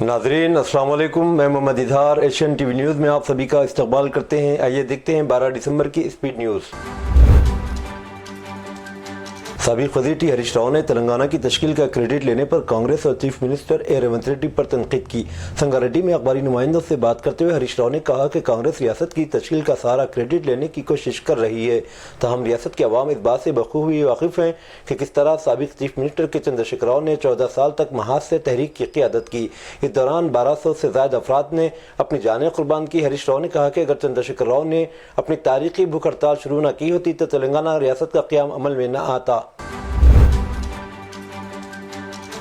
नाज़रीन अस्सलाम वालेकुम, मैं Mohammad Izhar Asian TV news में आप सभी का इस्तकबाल करते हैं। आइए देखते हैं 12 दिसंबर की स्पीड न्यूज़। साबिक वज़ीर टी हरीश राव ने तेलंगाना की तश्कील का क्रेडिट लेने पर कांग्रेस और चीफ मिनिस्टर ए रेवंत रेड्डी पर तनकीद की। संगारेड्डी में अखबारी नुमाइंदों से बात करते हुए हरीश राव ने कहा कि कांग्रेस रियासत की तश्कील का सारा क्रेडिट लेने की कोशिश कर रही है, ताहम रियासत के अवाम इस बात से बखूबी वाकिफ़ हैं कि किस तरह साबिक चीफ मिनिस्टर के चंद्रशेखर राव ने 14 साल तक महाज से तहरीक की क़ियादत की। इस दौरान 1200 से ज़ायद अफराद ने अपनी जानें कुर्बान की। हरीश राव ने कहा कि अगर चंद्रशेखर राव ने अपनी तारीखी भूख हड़ताल शुरू न की होती तो तेलंगाना रियासत का क़याम अमल में न आता।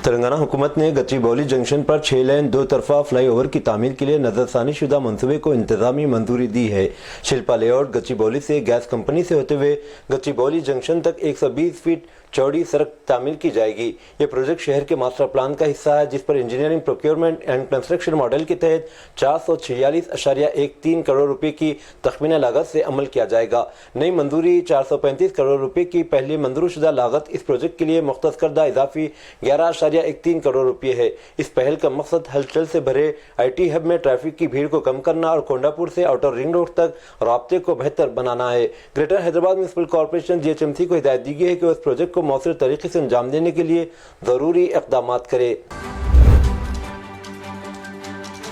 तेलंगाना हुकूमत ने गच्चीबौली जंक्शन पर 6 लेन 2 तरफा फ्लाईओवर की तामीर के लिए नजरसानी शुदा मंसूबे को इंतजामी मंजूरी दी है। शिल्पा लेआउट गच्चीबौली से गैस कंपनी से होते हुए गच्चीबौली जंक्शन तक 120 फीट चौड़ी सड़क तामीर की जाएगी। ये प्रोजेक्ट शहर के मास्टर प्लान का हिस्सा है, जिस पर engineering procurement and construction model के तहत 446.13 करोड़ रुपए की तखमीना लागत से अमल किया जाएगा। नई मंजूरी 435 करोड़ रुपए की पहली मंजूरशुदा लागत इस प्रोजेक्ट के लिए मुख्तस करदा इजाफी 11.13 करोड़ रुपए है। इस पहल का मकसद हलचल से भरे IT हब में ट्रैफिक की भीड़ को कम करना और कोंडापुर से आउटर रिंग रोड तक राब्ते को बेहतर बनाना है। Greater Hyderabad municipal corporation GHMC को हिदायत दी गई है कि उस प्रोजेक्ट को मौसर तरीके से अंजाम देने के लिए जरूरी इक़दामात करे।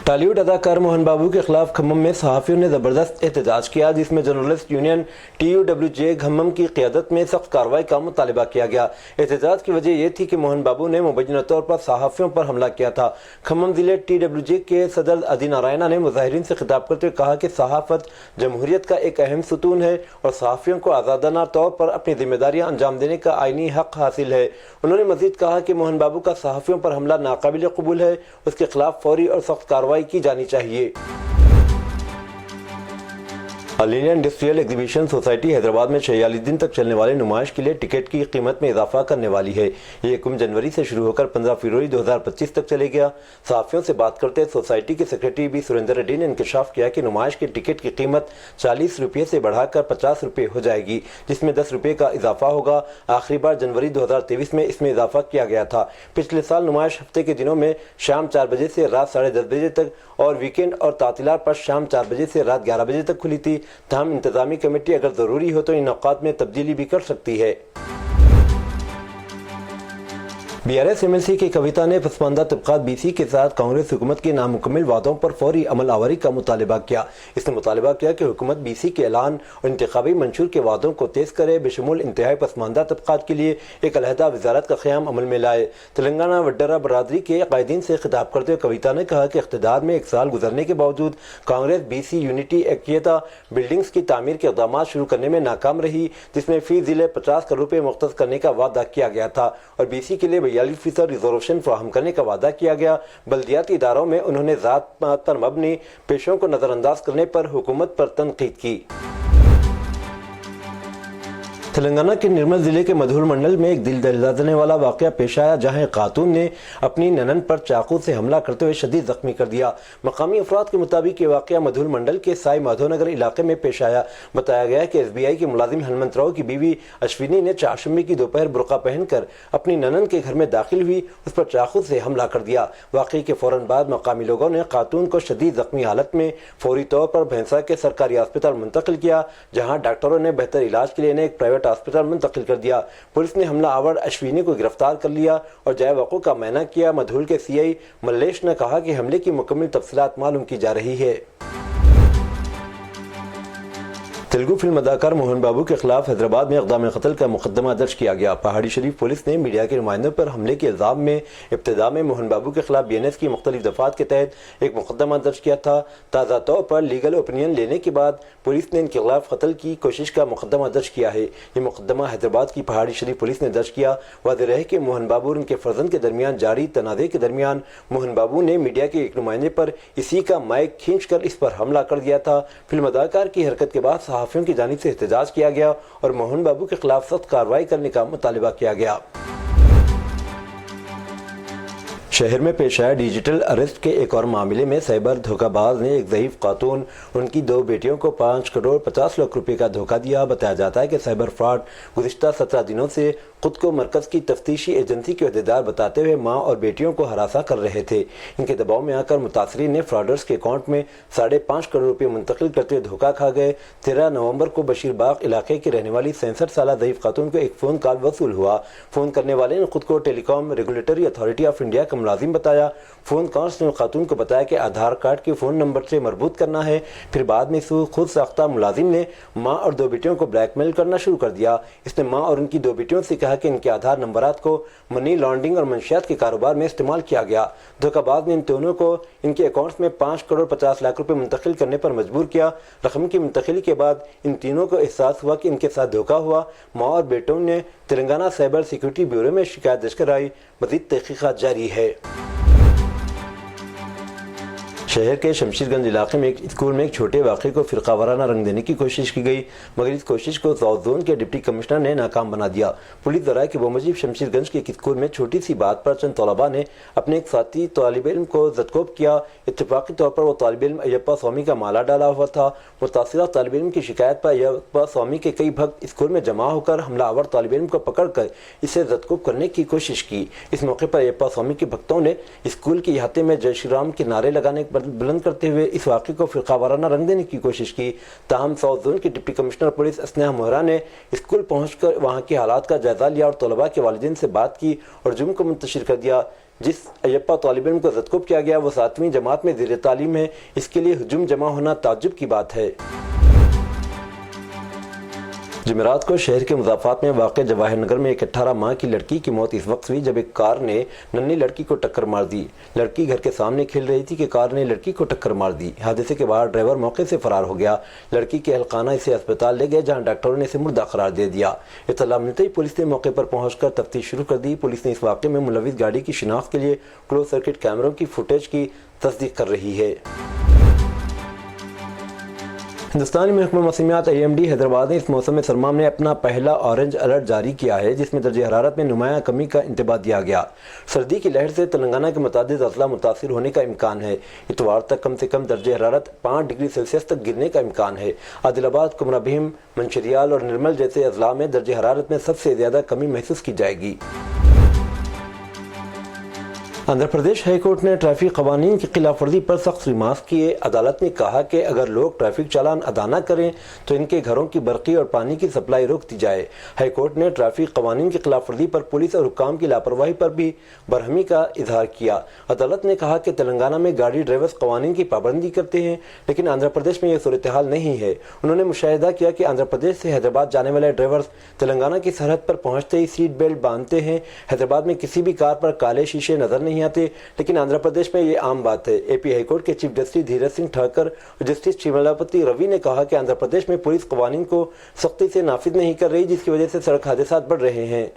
टॉलीवुड अदाकार मोहन बाबू के खिलाफ खम्मम में सहाफ़ियों ने ज़बरदस्त एहतजाज किया, जिसमें जर्नलिस्ट यूनियन TUWJ खम्मम की क़ियादत में सख्त कार्रवाई का मुतालिबा किया गया। एहतजाज की वजह यह थी कि मोहन बाबू ने मुबैना तौर पर सहाफ़ियों पर हमला किया था। खम्मम ज़िले TWJ के सदर अदी नारायणा ने मुज़ाहिरीन से खिताब करते हुए कहा कि सहाफ़त जमहूरियत का एक अहम सतून है और सहाफ़ियों को आज़ादाना तौर पर अपनी जिम्मेदारियाँ अंजाम देने का आईनी हक़ हासिल है। उन्होंने मज़ीद कहा कि मोहन बाबू का सहाफ़ियों पर हमला नाकाबिल कबूल है, उसके खिलाफ फौरी और सख्त कार्रवाई की जानी चाहिए। All India industrial exhibition society Hyderabad में 46 दिन तक चलने वाले नुमाइश के लिए टिकट की कीमत में इजाफा करने वाली है। ये 1 जनवरी से शुरू होकर 15 फरवरी 2025 तक चलेगा। सहाफ़ियों से बात करते सोसाइटी के सेक्रेटरी बी सुरेंद्र रेड्डी ने इंकशाफ किया कि नुमाइश के टिकट की कीमत 40 रुपये से बढ़ाकर 50 रुपये हो जाएगी, जिसमें 10 रुपये का इजाफा होगा। आखिरी बार जनवरी 2023 में इसमें इजाफा किया गया था। पिछले साल नुमाइश हफ्ते के दिनों में शाम 4 बजे से रात 10:30 बजे तक और वीकेंड और तातीलात पर शाम 4 बजे से रात 11 बजे तक खुली थी। तमाम इंतजामी कमेटी अगर ज़रूरी हो तो इन औकात में तब्दीली भी कर सकती है। BRS MLC की कविता ने पसमानदा तबकात BC के साथ कांग्रेस हुकूमत के नामुकम्मल वादों पर फौरी अमल आवारी का मुतालिबा किया। इसने मुतालिबा किया कि हुकूमत BC के ऐलान और इंतखाबी मंशूर के वादों को तेज़ करे, बेशमूल इंतहाई पसमानदा तबकात के लिए एक अलहदा वजारत का क़याम अमल में लाए। तेलंगाना वड्डरा बरादरी के कायदीन से खिताब करते हुए कविता ने कहा कि इक़्तिदार में 1 साल गुजरने के बावजूद कांग्रेस BC यूनिटी एक्यता बिल्डिंग्स की तामीर के इक़दाम शुरू करने में नाकाम रही, जिसमें फ़ी ज़िले 50 करोड़ रुपये मुख्तस करने का वादा किया गया था और BC के लिए 42% रिजर्वेशन फराहम करने का वादा किया गया। बल्दियाती इदारों में उन्होंने ज़ात पात पर मबनी पेशों को नज़रअंदाज करने पर हुकूमत पर तनकीद की। तेलंगाना के निर्मल जिले के मधुर मंडल में एक दिल दहला देने वाला वाक़या पेश आया, जहां एक खातून ने अपनी ननन पर चाकू से हमला करते हुए शदीद जख्मी कर दिया। मकामी अफराद के मुताबिक ये वाक़या मधुर मंडल के साई माधोनगर इलाके में पेश आया। बताया गया है कि SBI के मुलाजिम हनुमंत राव की बीवी अश्विनी ने चारशंबे की दोपहर बुरका पहनकर अपनी ननन के घर में दाखिल हुई, उस पर चाकू से हमला कर दिया। वाक़ये के फौरन बाद मकामी लोगों ने खातून को शदीद जख्मी हालत में फौरी तौर पर भैंसा के सरकारी अस्पताल मुंतकिल किया, जहाँ डॉक्टरों ने बेहतर इलाज के लिए इन्हें एक प्राइवेट अस्पताल मुंतकिल कर दिया। पुलिस ने हमला आवर अश्विनी को गिरफ्तार कर लिया और जाए वक़ूअ का मुआयना किया। मधुर के CI मल्लेश ने कहा कि हमले की मुकम्मल तफसीलात मालूम की जा रही है। तेलुगु फिल्म अदाकार मोहन बाबू के खिलाफ हैदराबाद में इक़दाम कत्ल का मुकदमा दर्ज किया गया। पहाड़ी शरीफ पुलिस ने मीडिया के नुमाइंदों पर हमले के इल्ज़ाम में इब्तिदा में मोहन बाबू के खिलाफ BNS की मुख्तलिफ दफ़ात के तहत एक मुकदमा दर्ज किया था। ताज़ा तौर पर लीगल ओपिनियन लेने के बाद पुलिस ने इनके खिलाफ कत्ल की कोशिश का मुकदमा दर्ज किया है। ये मुकदमा हैदराबाद की पहाड़ी शरीफ पुलिस ने दर्ज किया। वाज़ेह है कि मोहन बाबू और उनके फर्जंद के दरमियान जारी तनाज़े के दरमियान मोहन बाबू ने मीडिया के एक नुमाइंदे पर इसी का माइक खींच कर इस पर हमला कर दिया था। फिल्म अदाकार की हरकत के बाद सहाफ़ियों की जानिब से एहतजाज किया गया और मोहन बाबू के खिलाफ सख्त कार्रवाई करने का मुतालिबा किया गया। शहर में पेश आए डिजिटल अरेस्ट के एक और मामले में साइबर धोखाबाज ने एक ज़ईफ खातून उनकी 2 बेटियों को 5 करोड़ 50 लाख रुपए का धोखा दिया। बताया जाता है कि साइबर फ्रॉड गुज़िश्ता 17 दिनों से खुद को मरकज़ की तफ्तीशी एजेंसी के अहदेदार बताते हुए मां और बेटियों को हरासा कर रहे थे। इनके दबाव में आकर मुतासरीन ने फ्रॉडर्स के अकाउंट में 5.5 करोड़ रुपये मुंतकिल करते हुए धोखा खा गए। 13 नवंबर को बशीरबाग इलाके की रहने वाली 67 साल ज़ईफ खातून को एक फ़ोन कॉल वसूल हुआ। फ़ोन करने वाले ने खुद को telecom regulatory authority of India का मुलाजिम बताया। फ़ोन कॉल्स ने खातून को बताया कि आधार कार्ड के फ़ोन नंबर से मरबूत करना है। फिर बाद में खुद साख्ता मुलाजिम ने माँ और 2 बेटियों को ब्लैकमेल करना शुरू कर दिया। इसने माँ और उनकी 2 बेटियों से कहा कि इनके आधार नंबरात को मनी लॉन्ड्रिंग और मंशियात के कारोबार में इस्तेमाल किया गया। धोखाबाज ने इन दोनों को इनके अकाउंट्स में 5 करोड़ 50 लाख रुपए मुंतकिल करने पर मजबूर किया। रकम की मुंतकिली के बाद इन तीनों को एहसास हुआ कि इनके साथ धोखा हुआ। माँ और बेटों ने तेलंगाना साइबर सिक्योरिटी ब्यूरो में शिकायत दर्ज कराई। मज़ीद तहकीकात जारी है। शहर के शमशीरगंज इलाके में एक स्कूल में एक छोटे वाक़े को फ़िरका वाराना रंग देने की कोशिश की गई, मगर इस कोशिश को साउथ जोन के डिप्टी कमिश्नर ने नाकाम बना दिया। पुलिस द्वारा कि वो मुजीब शमशीरगंज के एक स्कूल में छोटी सी बात पर चंद तलबा ने अपने एक साथी तालिब इल्म को ज़दकोब किया। इत्तफाक़ी तौर पर वो तालिब इल्म अय्यप्पा स्वामी का माला डाला हुआ था। मुतासिरा तालिब इल्म की शिकायत पर अय्यप्पा स्वामी के कई भक्त स्कूल में जमा होकर हमलावर तालिब इल्म को पकड़ कर इसे ज़दकोब करने की कोशिश की। इस मौके पर अय्यप्पा स्वामी के भक्तों ने स्कूल के अहाते में जय श्री राम के नारे लगाने बुलंद करते हुए इस वाक़े को फ़िरका वाराना रंग देने की कोशिश की। ताहम साउथ जोन की डिप्टी कमिश्नर पुलिस अस्नेहा मोहरा ने स्कूल पहुंचकर वहां के हालात का जायजा लिया और तलबा के वालिदैन से बात की और जुर्म को मुंतशिर कर दिया। जिस अय्यप्पा तालिब इल्म को ज़दकोब किया गया वो 7वीं जमात में ज़ेर तालीम है। इसके लिए हुजूम जमा होना ताज्जुब की बात है। जुमेरात को शहर के मुज़ाफ़ात में वाक़ जवाहिर नगर में एक 18 माह की लड़की की मौत इस वक्त हुई जब एक कार ने नन्ही लड़की को टक्कर मार दी। लड़की घर के सामने खेल रही थी कि कार ने लड़की को टक्कर मार दी। हादसे के बाद ड्राइवर मौके से फरार हो गया। लड़की के अहलखाना इसे अस्पताल ले गए, जहाँ डॉक्टरों ने इसे मुर्दा करार दे दिया। इत्तला मिलते ही पुलिस ने मौके पर पहुंचकर तफ्तीश शुरू कर दी। पुलिस ने इस वाक़े में मुलविस गाड़ी की शिनाख्त के लिए क्लोज सर्किट कैमरों की फुटेज की तस्दीक कर रही है। हिंदुस्तानी महकमा मौसमियात IMD हैदराबाद ने इस मौसम सरमा में अपना पहला ऑरेंज अलर्ट जारी किया है, जिसमें दर्जे हरारत में नुमाया कमी का इंतबाह दिया गया। सर्दी की लहर से तेलंगाना के मुतादिद अजला मुतासिर होने का इम्कान है। इतवार तक कम से कम दर्जे हरारत 5 डिग्री सेल्सियस तक गिरने का इम्कान है। आदिलाबाद, कुमराभीम, मंशरियाल और निर्मल जैसे अजला में दर्जे हरारत में सबसे ज़्यादा कमी महसूस की जाएगी। आंध्र प्रदेश हाई कोर्ट ने ट्रैफिक कवानीन की खिलाफ वर्जी पर सख्त रिमार्क किए। अदालत ने कहा कि अगर लोग ट्रैफिक चालान अदा न करें तो इनके घरों की बरक़ी और पानी की सप्लाई रोक दी जाए। हाई कोर्ट ने ट्रैफिक कवानीन की खिलाफ वर्जी पर पुलिस और हुक्काम की लापरवाही पर भी बरहमी का इजहार किया। अदालत ने कहा कि तेलंगाना में गाड़ी ड्राइवर्स कवानीन की पाबंदी करते हैं, लेकिन आंध्र प्रदेश में यह सूरत हाल नहीं है। उन्होंने मुशाहिदा किया कि आंध्र प्रदेश से हैदराबाद जाने वाले ड्राइवर्स तेलंगाना की सरहद पर पहुँचते ही सीट बेल्ट बांधते हैं। हैदराबाद में किसी भी कार पर काले शीशे नजर नहीं आते, लेकिन आंध्र प्रदेश में ये आम बात है। AP हाईकोर्ट के चीफ जस्टिस धीरज सिंह ठाकर और जस्टिस शिवलापति रवि ने कहा कि आंध्र प्रदेश में पुलिस कवानीन को सख्ती से नाफिज नहीं कर रही, जिसकी वजह से सड़क हादसा बढ़ रहे हैं।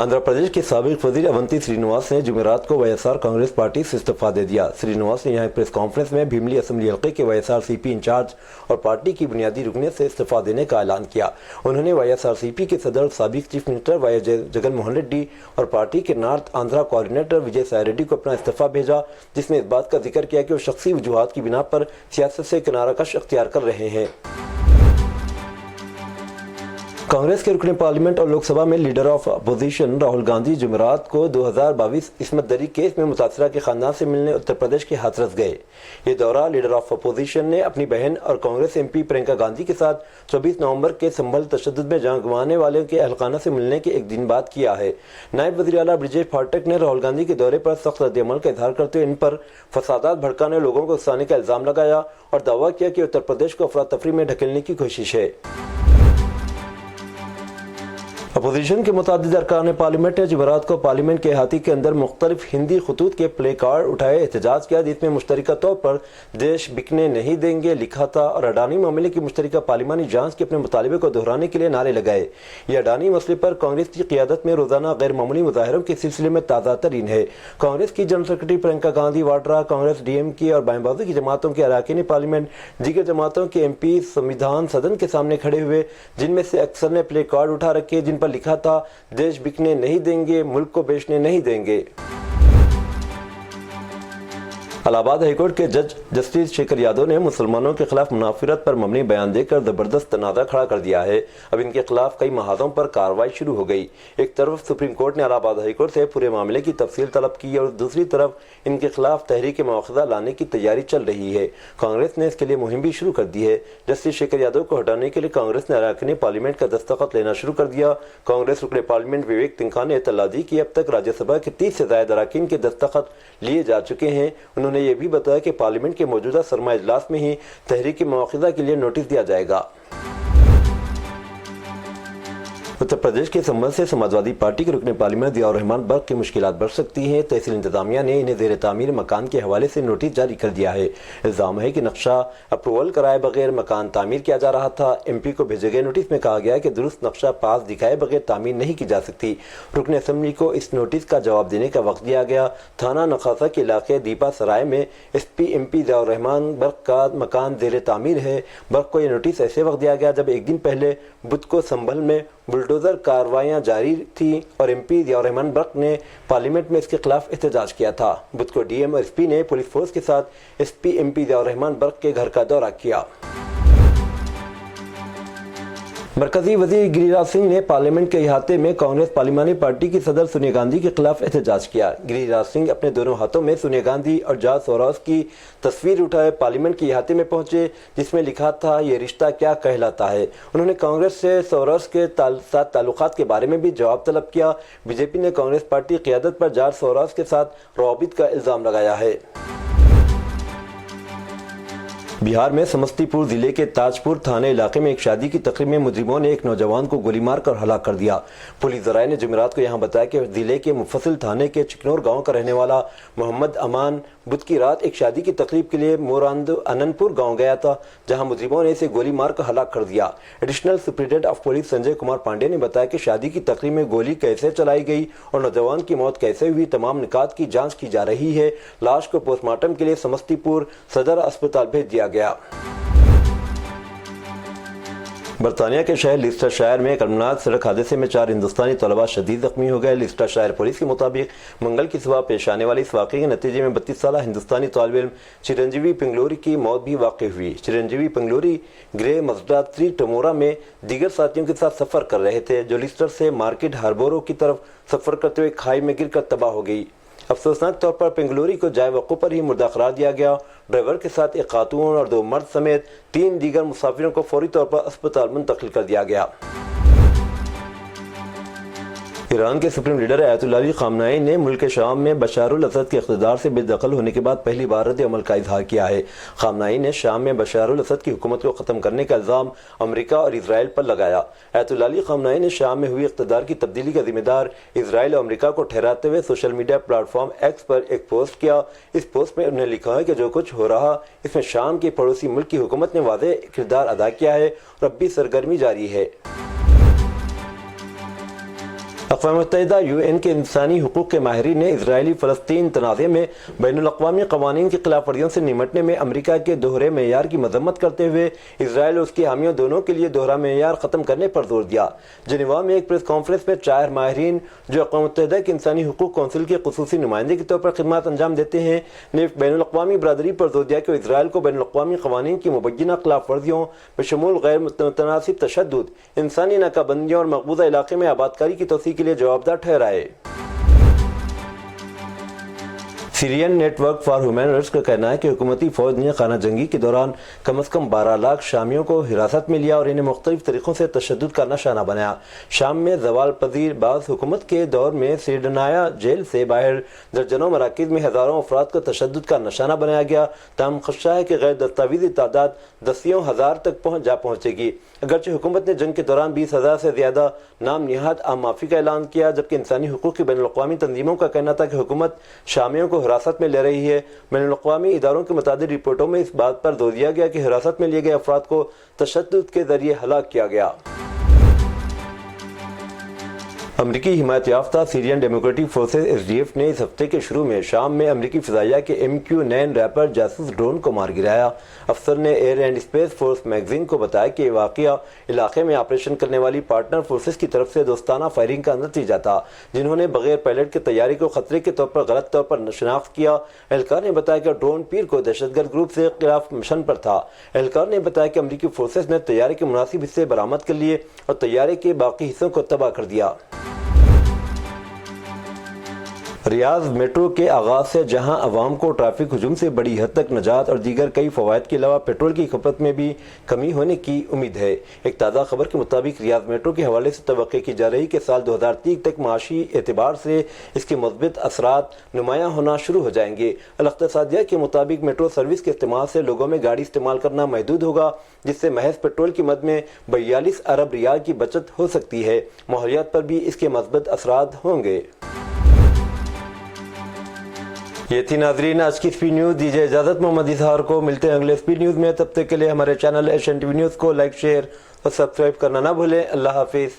आंध्र प्रदेश के साबिक वजीर अवंती श्रीनिवास ने जुमेरात को YSR कांग्रेस पार्टी से इस्तीफा दे दिया। श्रीनिवास ने यहाँ प्रेस कॉन्फ्रेंस में भीमली असेंबली हल्के के YSRCP इंचार्ज और पार्टी की बुनियादी रुकनीत से इस्तीफा देने का ऐलान किया। उन्होंने YSRCP के सदर साबिक chief minister YS Jagan Mohan Reddy और पार्टी के नॉर्थ आंध्रा कोऑर्डिनेटर विजय साई रेड्डी को अपना इस्तीफा भेजा, जिसमें इस बात का जिक्र किया कि वो शख्सी वजूहात की बिना पर सियासत से किनाराकश अख्तियार कर रहे हैं। कांग्रेस के रुकने पार्लियामेंट और लोकसभा में leader of opposition Rahul Gandhi जुमेरात को 2022 इस्मत दरी केस में मुतासरा के खानदान से मिलने उत्तर प्रदेश के हाथरस गए। ये दौरा लीडर ऑफ अपोजिशन ने अपनी बहन और कांग्रेस MP प्रियंका गांधी के साथ 24 नवंबर के संभल तशद्दुद में जान गंवाने वाले के अहलखाना से मिलने के एक दिन बाद किया है। नायब वज़ीर आला ब्रिजेश पाठक ने राहुल गांधी के दौरे पर सख्त रद्द-ए-अमल का इजहार करते हुए इन पर फसादात भड़काने, लोगों को उकसाने का इल्जाम लगाया और दावा किया कि उत्तर प्रदेश को अफरा तफरी में ढकेलने की कोशिश है। अपोजिशन के मुतादिद अरकान पार्लियामेंट ने जुमेरात को पार्लियामेंट के अहाते के अंदर मुख्तलिफ हिंदी खतूत के प्ले कार्ड उठाए एहतजाज किया, जिसमें मुश्तरका तौर पर देश बिकने नहीं देंगे लिखा था और अडानी मामले की मुश्तरका पार्लिमानी जांच के अपने मुतालबे को दोहराने के लिए नारे लगाए। ये अडानी मसले पर कांग्रेस की क़ियादत में रोजाना गैर मामूली मुजाहरों के सिलसिले में ताज़ा तरीन है। कांग्रेस की general secretary Priyanka Gandhi Vadra, Congress DMK और बाएं बाजू की जमातों के अरकान पार्लियामेंट, दीगर जमातों के MP संविधान सदन के सामने खड़े हुए, जिनमें से अक्सर ने प्ले कार्ड उठा रखे जिन पर लिखा था, देश बिकने नहीं देंगे, मुल्क को बेचने नहीं देंगे। इलाहाबाद हाईकोर्ट के जज जस्टिस शेखर यादव ने मुसलमानों के खिलाफ मुनाफिरत पर मबनी बयान देकर जबरदस्त तनाज़ा खड़ा कर दिया है। अब इनके खिलाफ कई महाजों पर कार्रवाई शुरू हो गई। एक तरफ सुप्रीम कोर्ट ने इलाहाबाद हाईकोर्ट से पूरे मामले की तफसील तलब की और दूसरी तरफ इनके खिलाफ तहरीक मुआखज़ा लाने की तैयारी चल रही है। कांग्रेस ने इसके लिए मुहिम भी शुरू कर दी है। जस्टिस शेखर यादव को हटाने के लिए कांग्रेस ने अरकान पार्लियामेंट का दस्तखत लेना शुरू कर दिया। कांग्रेस रुकने पार्लियामेंट विवेक तिनखा ने इत्तला दी कि अब तक राज्यसभा के 30 से ज्यादा अरकान के दस्तखत लिए जा चुके हैं। उन्होंने ये भी बताया कि पार्लियामेंट के मौजूदा सरमा इजलास में ही तहरीक मुआखज़ा के लिए नोटिस दिया जाएगा। उत्तर प्रदेश के संबंध से समाजवादी पार्टी के रुकने पार्लियामेंट जियाउर रहमान बर्क की मुश्किलात बढ़ सकती हैं। तहसील इंतजामिया ने इन्हें ज़ेर तामीर मकान के हवाले से नोटिस जारी कर दिया है। इल्ज़ाम है कि नक्शा अप्रूवल कराए बगैर मकान तामीर किया जा रहा था। MP को भेजे गए नोटिस में कहा गया है कि दुरुस्त नक्शा पास दिखाए बगैर तामीर नहीं की जा सकती। रुकने असेंबली को इस नोटिस का जवाब देने का वक्त दिया गया। थाना नखासा के इलाके दीपा सराय में SP MP जियाउर रहमान बर्क का मकान ज़ेर तामीर है। बर्क को यह नोटिस ऐसे वक्त दिया गया जब एक दिन पहले बुध को संभल में बुलडोजर कार्रवाइयां जारी थी और MP जियाउर रहमान बर्क ने पार्लियामेंट में इसके खिलाफ एहतजाज किया था। बुध को DM और SP ने पुलिस फोर्स के साथ SP MP जियाउर रहमान बर्क के घर का दौरा किया। मरकजी वजीर गिरिराज सिंह ने पार्लियामेंट के इहाते में कांग्रेस पार्लिमानी पार्टी की सदर सोनिया गांधी के खिलाफ एहतजाज किया। गिरिराज सिंह अपने दोनों हाथों में सोनिया गांधी और जॉर्ज सोरोस की तस्वीर उठाए पार्लियामेंट के इहाते में पहुंचे, जिसमें लिखा था, ये रिश्ता क्या कहलाता है। उन्होंने कांग्रेस से सोरोस के साथ ताल्लुकात के बारे में भी जवाब तलब किया। बीजेपी ने कांग्रेस पार्टी क़ियादत पर जॉर्ज सोरोस के साथ रवाबित का इल्ज़ाम लगाया है। बिहार में समस्तीपुर जिले के ताजपुर थाने इलाके में एक शादी की तकरीब में मुजरिमों ने एक नौजवान को गोली मारकर हलाक कर दिया। पुलिस ज़राए ने जुमेरात को यहां बताया कि जिले के मुफस्सिल थाने के चिकनौर गांव का रहने वाला मोहम्मद अमान बुध की रात एक शादी की तकरीब के लिए मोरांद अनंतपुर गांव गया था, जहां मुजरिमों ने इसे गोली मारकर हलाक कर दिया। Additional superintendent of police Sanjay Kumar Pandey ने बताया कि शादी की तकरीब में गोली कैसे चलाई गई और नौजवान की मौत कैसे हुई, तमाम निकात की जांच की जा रही है। लाश को पोस्टमार्टम के लिए समस्तीपुर सदर अस्पताल भेज दिया गया। बरतानिया के शहर लिस्टरशायर में कर्मनाक सड़क हादसे में 4 हिंदुस्तानी तलबा शदीद जख्मी हो गए। लिस्टरशायर पुलिस के मुताबिक मंगल की सुबह पेश आने वाले इस वाक़े के नतीजे में 32 साला हिंदुस्तानी तालिब इल्म चिरंजीवी पिंगलोरी की मौत भी वाक़ हुई। चिरंजीवी पिंगलोरी ग्रे मजदा 3 टमोरा में दीगर साथियों के साथ सफ़र कर रहे थे, जो लिस्टर से मार्केट हार्बोरो की तरफ सफ़र करते हुए खाई में गिरकर तबाह हो गई। अफसोसनाक तौर पर पिंगलोरी को जाए वक़्फ़ पर ही मुर्दा करार दिया गया। ड्राइवर के साथ एक खातून और 2 मर्द समेत 3 दीगर मुसाफिरों को फौरी तौर पर अस्पताल मुंतकिल कर दिया गया। ईरान के सुप्रीम लीडर अयातुल्लाह अली ख़ामनेई ने मुल्क शाम में बशारुल असद के इक़्तिदार से बेदखल होने के बाद पहली बार रद्द अमल का इजहार किया है। ख़ामनेई ने शाम में बशारुल असद की हुकूमत को ख़त्म करने का इल्ज़ाम अमेरिका और इसराइल पर लगाया। अयातुल्लाह अली ख़ामनेई ने शाम में हुई इक़्तिदार की तब्दीली का जिम्मेदार इसराइल और अमेरिका को ठहराते हुए सोशल मीडिया प्लेटफॉर्म एक्स पर एक पोस्ट किया। इस पोस्ट में उन्होंने लिखा है कि जो कुछ हो रहा इसमें शाम के पड़ोसी मुल्क की हुकूमत ने वाज़ेह किरदार अदा किया है और अब भी सरगर्मी जारी है। अक़वाम मुत्तहिदा UN के इंसानी हुकूक़ के माहिरीन ने इजरायली फ़लस्तीन तनाज़े में बैनुल-अक़वामी क़वानीन की खिलाफ वर्जियों से निमटने में अमेरिका के दोहरे मेयार की मज़म्मत करते हुए इसराइल और उसकी हामियों दोनों के लिए दोहरा मेयार ख़त्म करने पर जोर दिया। जिनेवा में एक प्रेस कॉन्फ्रेंस में 4 माहिरीन जो अक़वाम मुत्तहिदा के इंसानी हुकूक़ कौंसिल के ख़ुसूसी नुमाइंदे के तौर पर खिदमत अंजाम देते हैं, ने बैनुल-अक़वामी बरादरी पर जोर दिया कि इसराइल को बैनुल-अक़वामी क़वानीन की मुबय्यना खिलाफ वर्जियों बशमूल गैर मुतनासिब तशद्दुद, इंसानी नाकाबंदियों और मक़बूजा इलाक़े में आबादकारी की तौसीक़ के लिए जवाबदार ठहराए। Syrian network for human rights का कहना है कि हुकूमती फौज ने खाना जंगी के दौरान कम से कम 12 लाख शामियों को हिरासत में लिया और इन्हें मुख्तलिफ तरीक़ों से तशद्दुद का निशाना बनाया। शाम में ज़वाल पजीर बाज़ हुकूमत के दौर में सिरडनाया जेल से बाहर दर्जनों मराकिज़ में हज़ारों अफराद को तशद्दुद का निशाना बनाया गया। ताहम ख़दशा है कि गैर दस्तावेज़ी तादाद दसियों हज़ार तक पहुँचेगी। अगरचे हुकूमत ने जंग के दौरान 20,000 से ज़्यादा नाम निहाद आम माफ़ी का ऐलान किया, जबकि इंसानी हुकूक़ की बैनुल-अक़वामी तंजीमों का कहना था कि हुकूमत शामियों को हिरासत में ले रही है। बैनुल-अक़वामी इदारों के मुताबिक रिपोर्टों में इस बात पर जोर दिया गया कि हिरासत में लिए गए अफराद को तशद्दुद के जरिए हलाक किया गया। امریکی حمایت یافتہ سیرین ڈیموکریٹک فورسز SDF نے اس ہفتے کے شروع میں شام میں امریکی فضائیہ کے MQ-9 ریپر جاسوس ڈرون کو مار گرایا۔ افسر نے air and space force magazine کو بتایا کہ یہ واقعہ علاقے میں آپریشن کرنے والی پارٹنر فورسز کی طرف سے دوستانہ فائرنگ کا نتیجہ تھا، جنہوں نے بغیر پائلٹ کے طیارے کو خطرے کے طور پر غلط طور پر شناخت کیا۔ اہلکار نے بتایا کہ ڈرون پیر کو دہشت گرد گروپ سے خلاف مشن پر تھا۔ اہلکار نے بتایا کہ امریکی فورسز نے طیارے کے مناسب حصے برآمد کر لیے اور طیارے کے باقی حصوں کو تباہ کر دیا۔ ریاض میٹرو کے آغاز سے جہاں عوام کو ٹریفک ہجوم سے بڑی حد تک نجات اور دیگر کئی فوائد کے علاوہ پیٹرول کی کھپت میں بھی کمی ہونے کی امید ہے۔ ایک تازہ خبر کے مطابق ریاض میٹرو کے حوالے سے توقع کی جا رہی کہ سال 2030 تک معاشی اعتبار سے اس کے مثبت اثرات نمایاں ہونا شروع ہو جائیں گے۔ الاقتصادیہ کے مطابق میٹرو سروس کے استعمال سے لوگوں میں گاڑی استعمال کرنا محدود ہوگا، جس سے محض پیٹرول کی مد میں 42 ارب ریال کی بچت ہو سکتی ہے۔ ماحولیات پر بھی اس کے مثبت اثرات ہوں گے۔ یہ تھی ناظرین آج کی اسپیڈ نیوز۔ دیجیے اجازت محمد اظہار کو، ملتے ہیں اگلے اسپیڈ نیوز میں۔ تب تک کے لیے ہمارے channel Asian T V news کو لائک، شیئر اور سبسکرائب کرنا نہ بھولیں۔ اللہ حافظ۔